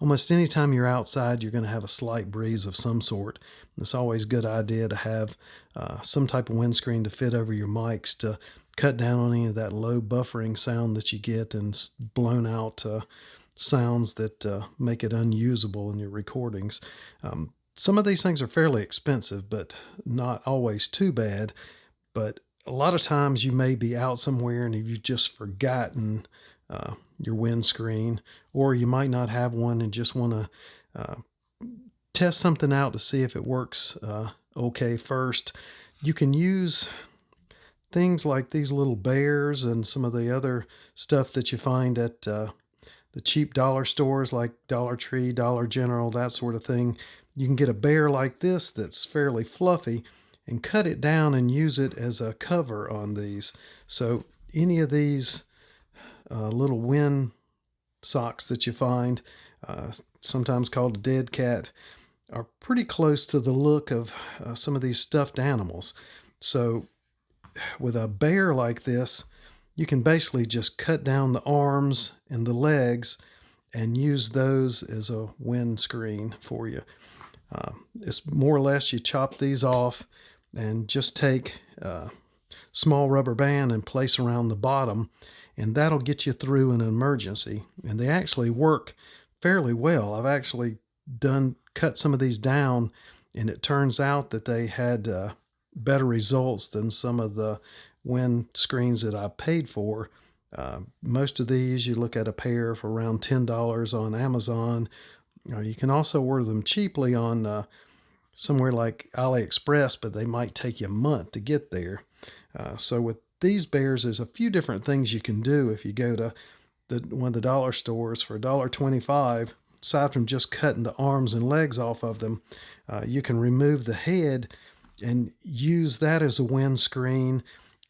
almost any time you're outside, you're going to have a slight breeze of some sort. It's always a good idea to have some type of windscreen to fit over your mics to cut down on any of that low buffering sound that you get and blown out sounds that make it unusable in your recordings. Some of these things are fairly expensive, but not always too bad. But a lot of times you may be out somewhere and you've just forgotten your windscreen, or you might not have one and just want to test something out to see if it works okay first. You can use things like these little bears and some of the other stuff that you find at the cheap dollar stores like Dollar Tree, Dollar General, that sort of thing. You can get a bear like this that's fairly fluffy and cut it down and use it as a cover on these. So any of these little wind socks that you find, sometimes called a Deadcat, are pretty close to the look of some of these stuffed animals. So with a bear like this, you can basically just cut down the arms and the legs and use those as a windscreen for you. It's more or less you chop these off and just take a small rubber band and place around the bottom, and that'll get you through an emergency. And they actually work fairly well. I've actually cut some of these down, and it turns out that they had better results than some of the wind screens that I paid for. Most of these you look at a pair for around $10 on Amazon. You can also order them cheaply on somewhere like AliExpress, but they might take you a month to get there. So with these bears, there's a few different things you can do if you go to one of the dollar stores for $1.25. Aside from just cutting the arms and legs off of them, you can remove the head and use that as a windscreen,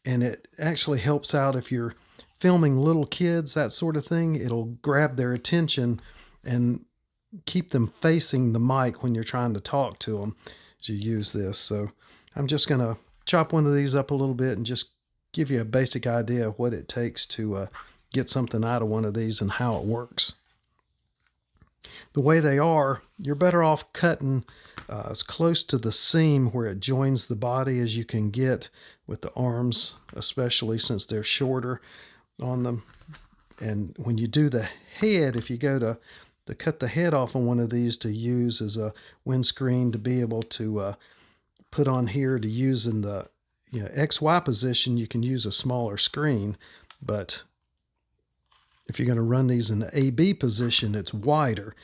and it actually helps out if you're filming little kids, that sort of thing. It'll grab their attention and keep them facing the mic when you're trying to talk to them as you use this. So I'm just going to chop one of these up a little bit and just give you a basic idea of what it takes to get something out of one of these and how it works. The way they are, you're better off cutting as close to the seam where it joins the body as you can get with the arms, especially since they're shorter on them. And when you do the head, if you go to cut the head off on one of these to use as a windscreen to be able to put on here to use in the XY position, you can use a smaller screen. But if you're going to run these in the AB position, it's wider.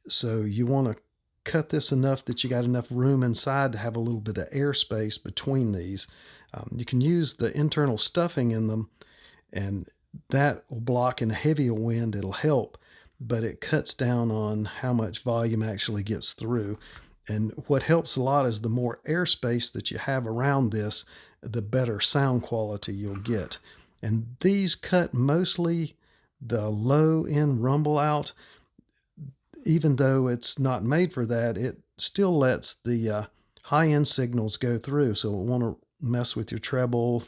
So you want to cut this enough that you got enough room inside to have a little bit of airspace between these. You can use the internal stuffing in them, and that will block in a heavier wind. It'll help, but it cuts down on how much volume actually gets through. And what helps a lot is the more airspace that you have around this, the better sound quality you'll get. And these cut mostly the low end rumble out. Even though it's not made for that, it still lets the high end signals go through. So it won't mess with your treble,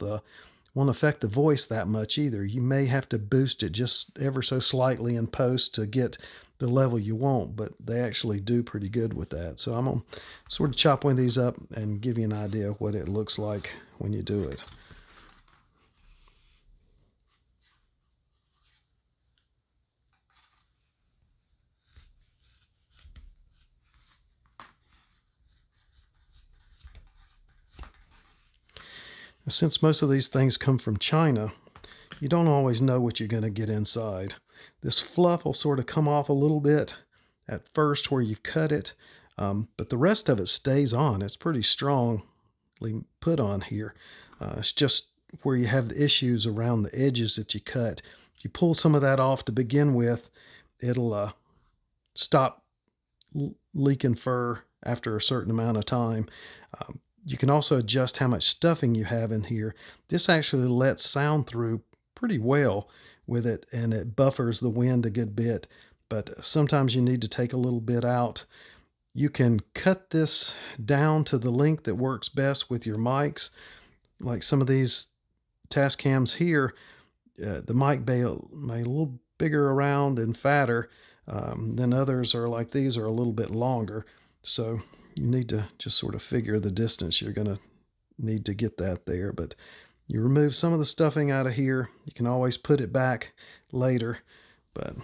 won't affect the voice that much either. You may have to boost it just ever so slightly in post to get the level you want, but they actually do pretty good with that. So I'm going to sort of chop one of these up and give you an idea of what it looks like when you do it. Since most of these things come from China, you don't always know what you're going to get inside. This fluff will sort of come off a little bit at first where you've cut it, but the rest of it stays on. It's pretty strongly put on here. It's just where you have the issues around the edges that you cut. If you pull some of that off to begin with, it'll stop leaking fur after a certain amount of time. You can also adjust how much stuffing you have in here. This actually lets sound through pretty well with it, and it buffers the wind a good bit, but sometimes you need to take a little bit out. You can cut this down to the length that works best with your mics. Like some of these Tascams here, the mic bay may a little bigger around and fatter. Then others are like these are a little bit longer. So you need to just sort of figure the distance you're going to need to get that there. But you remove some of the stuffing out of here. You can always put it back later, but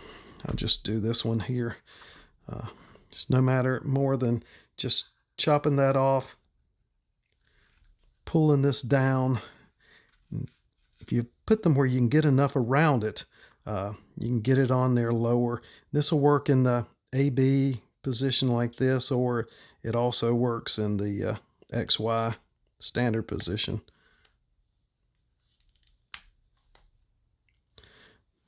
I'll just do this one here. Just no matter more than just chopping that off, pulling this down. If you put them where you can get enough around it, you can get it on there lower. This will work in the AB position like this, or it also works in the XY standard position.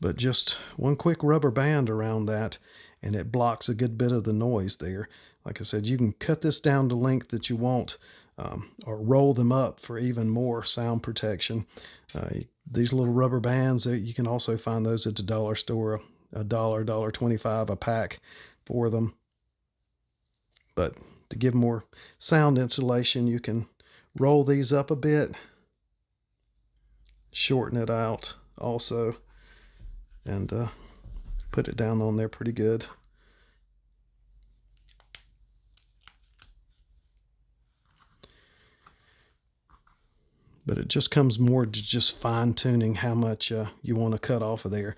But just one quick rubber band around that, and it blocks a good bit of the noise there. Like I said, you can cut this down to length that you want, or roll them up for even more sound protection. These little rubber bands, you can also find those at the dollar store, $1, $1.25 a pack for them. But to give more sound insulation, you can roll these up a bit, shorten it out also, and put it down on there pretty good. But it just comes more to just fine-tuning how much you want to cut off of there.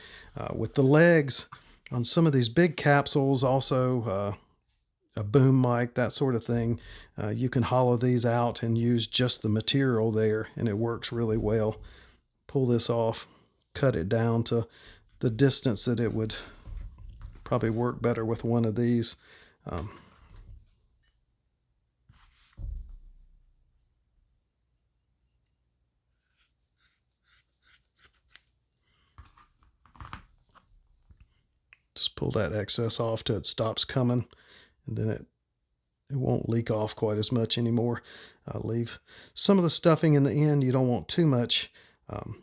With the legs on some of these big capsules, also a boom mic, that sort of thing, you can hollow these out and use just the material there, and it works really well. Pull this off, cut it down to the distance that it would probably work better with one of these. Just pull that excess off till it stops coming, and then it won't leak off quite as much anymore. Leave some of the stuffing in the end. You don't want too much.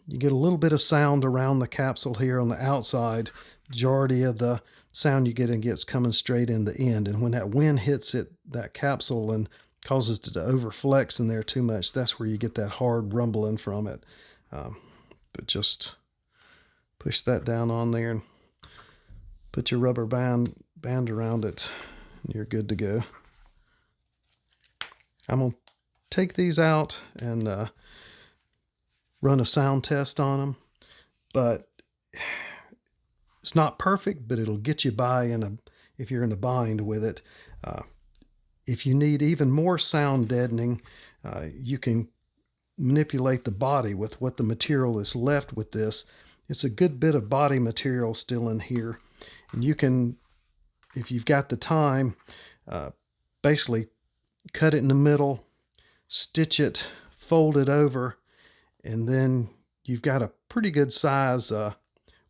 You get a little bit of sound around the capsule here on the outside. Majority of the sound you get gets coming straight in the end, and when that wind hits it, that capsule, and causes it to overflex in there too much, that's where you get that hard rumbling from it. But just push that down on there and put your rubber band around it, and you're good to go. I'm going to take these out and run a sound test on them, but it's not perfect, but it'll get you by if you're in a bind with it. If you need even more sound deadening, you can manipulate the body with what the material is left with this. It's a good bit of body material still in here, and you can, if you've got the time, basically cut it in the middle, stitch it, fold it over, and then you've got a pretty good size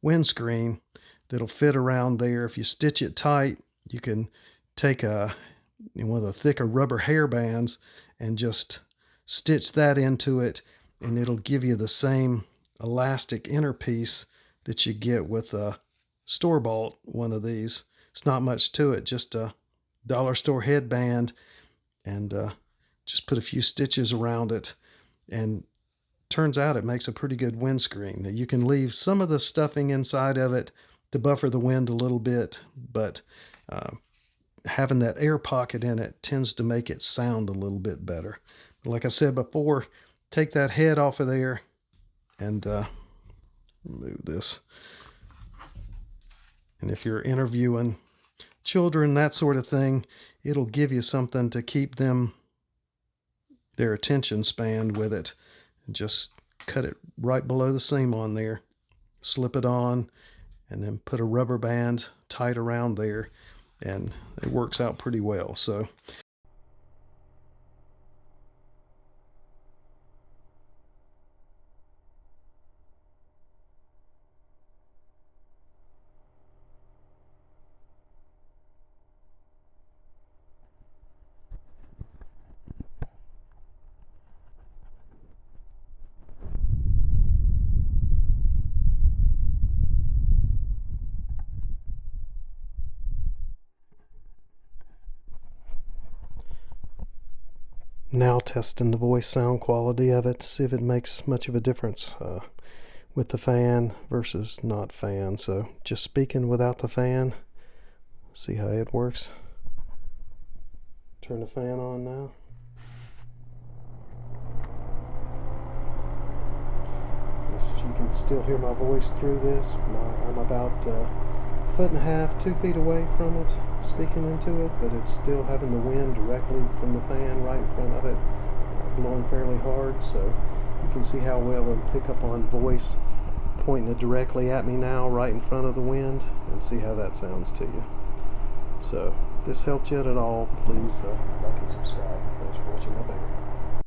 windscreen that'll fit around there. If you stitch it tight, you can take one of the thicker rubber hair bands and just stitch that into it, and it'll give you the same elastic inner piece that you get with a store-bought one of these. It's not much to it, just a dollar store headband, and just put a few stitches around it, and turns out it makes a pretty good windscreen. You can leave some of the stuffing inside of it to buffer the wind a little bit, but having that air pocket in it tends to make it sound a little bit better. Like I said before, take that head off of there and remove this. And if you're interviewing children, that sort of thing, it'll give you something to keep their attention span with it. And just cut it right below the seam on there, slip it on, and then put a rubber band tight around there, and it works out pretty well. So now testing the voice sound quality of it to see if it makes much of a difference with the fan versus not fan. So just speaking without the fan, See how it works? Turn the fan on now. You can still hear my voice through this. I'm about a foot and a half, 2 feet away from it, speaking into it, but it's still having the wind directly from the fan right in front of it, blowing fairly hard, so you can see how well it'll pick up on voice, pointing it directly at me now, right in front of the wind, and see how that sounds to you. So, if this helped you at all, please like and subscribe. Thanks for watching my baby.